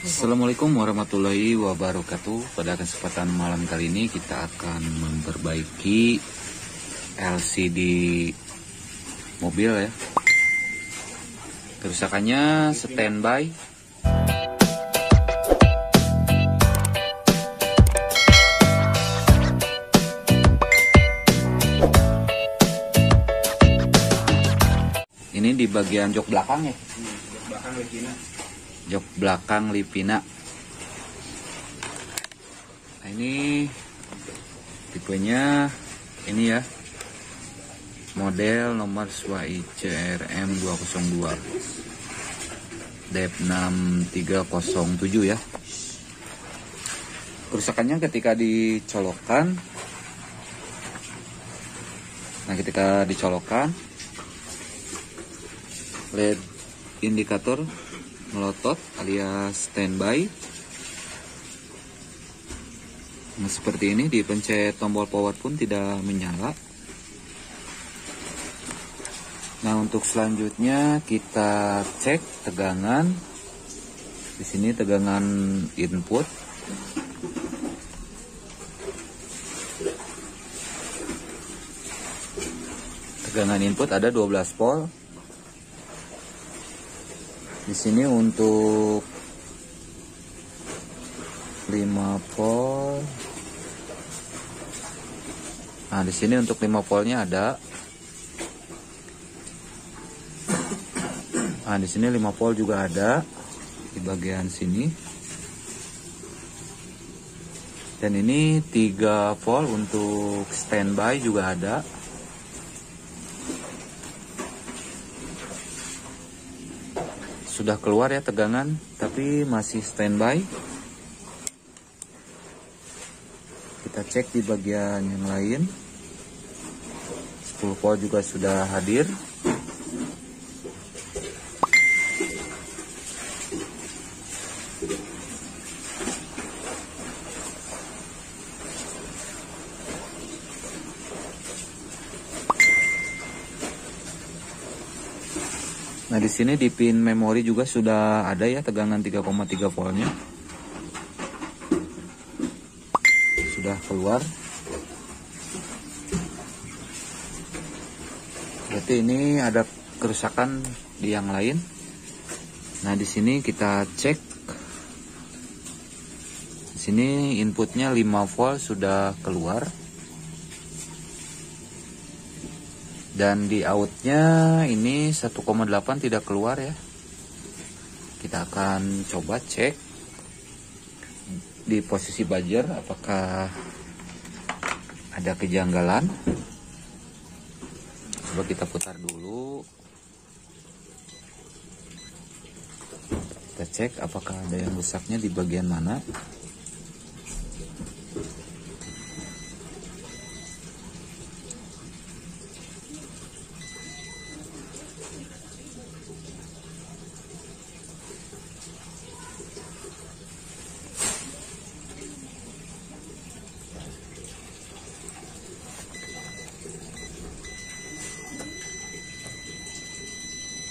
Assalamualaikum warahmatullahi wabarakatuh. Pada kesempatan malam kali ini kita akan memperbaiki LCD mobil ya. Kerusakannya standby. Ini di bagian jok belakang ya. Jok belakang Lipina. Jok belakang Lipina. Nah, ini tipenya ini ya, model nomor SWAI CRM 202 DEP6307 ya. Kerusakannya ketika dicolokkan. Nah, ketika dicolokkan LED indikator melotot alias standby. Nah, seperti ini, dipencet tombol power pun tidak menyala. Nah, untuk selanjutnya kita cek tegangan. Di sini tegangan input. Tegangan input ada 12 volt. Di sini untuk 5 volt. Nah, di sini untuk 5 voltnya ada. Nah, di sini 5 volt juga ada di bagian sini. Dan ini 3 volt untuk standby juga ada. Sudah keluar ya tegangan, tapi masih standby. Kita cek di bagian yang lain. 10 volt juga sudah hadir. Nah, di sini di pin memori juga sudah ada ya tegangan 3,3 voltnya. Sudah keluar. Berarti ini ada kerusakan di yang lain. Nah, di sini kita cek. Di sini inputnya 5 volt sudah keluar. Dan di outnya ini 1,8 tidak keluar ya. Kita akan coba cek di posisi buzzer apakah ada kejanggalan. Coba kita putar dulu. Kita cek apakah ada yang rusaknya di bagian mana.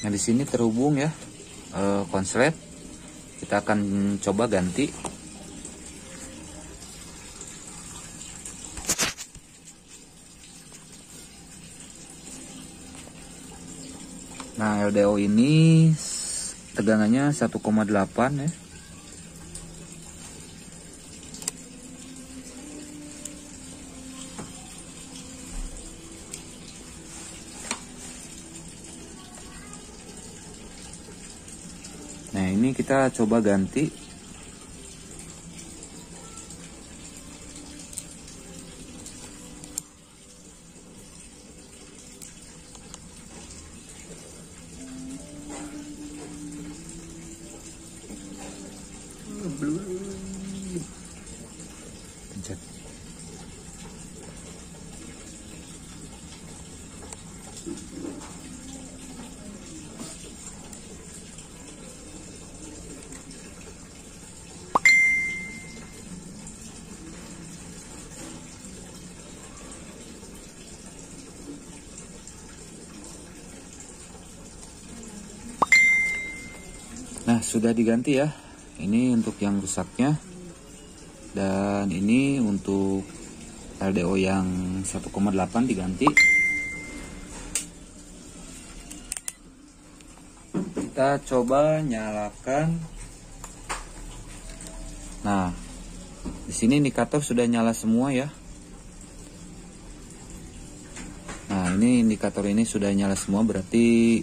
Nah, di sini terhubung ya konslet. Kita akan coba ganti. Nah, LDO ini tegangannya 1,8 ya. Nah, ini kita coba ganti. Pencet. Nah, sudah diganti ya. Ini untuk yang rusaknya, dan ini untuk LDO yang 1,8 diganti. Kita coba nyalakan. Nah, di sini indikator sudah nyala semua ya. Nah, ini indikator ini sudah nyala semua, berarti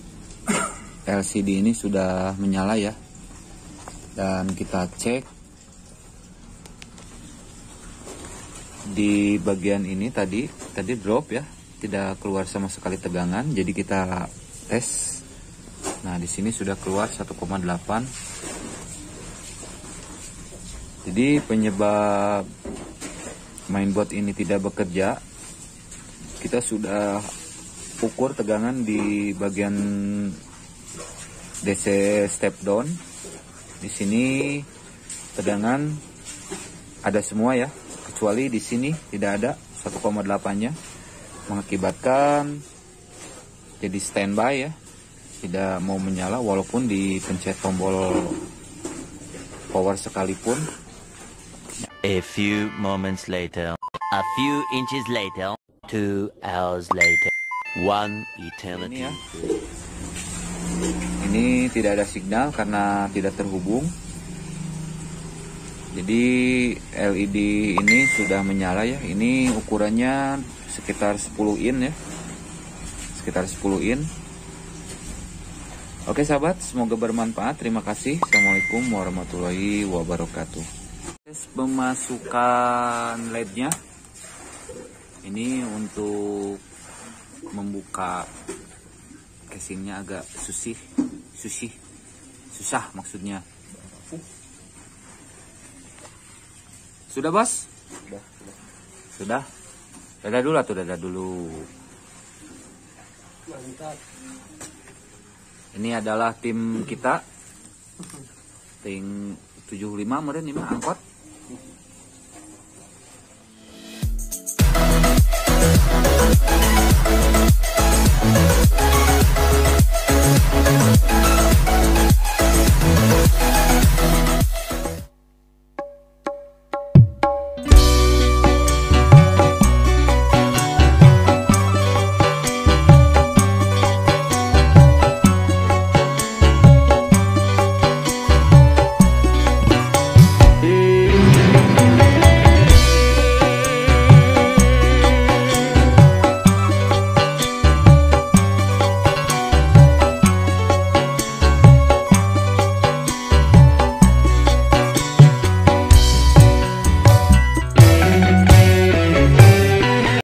LCD ini sudah menyala ya. Dan kita cek di bagian ini tadi drop ya, tidak keluar sama sekali tegangan. Jadi kita tes. Nah, di sini sudah keluar 1,8. Jadi penyebab mainboard ini tidak bekerja, kita sudah ukur tegangan di bagian DC step down. Di sini tegangan ada semua ya, kecuali di sini tidak ada 1,8-nya, mengakibatkan jadi standby ya, tidak mau menyala walaupun dipencet tombol power sekalipun. A few moments later, a few inches later, 2 hours later, 1 eternity. Ini tidak ada signal karena tidak terhubung. Jadi LED ini sudah menyala ya. Ini ukurannya sekitar 10 in ya. Sekitar 10 in. Oke sahabat, semoga bermanfaat. Terima kasih. Assalamualaikum warahmatullahi wabarakatuh. Pemasukan LED-nya. Ini untuk membuka casingnya agak susah maksudnya. Sudah bos? Sudah. Dadah dulu. Mantap. Ini adalah tim kita. Tim 75 meren ini mah angkot.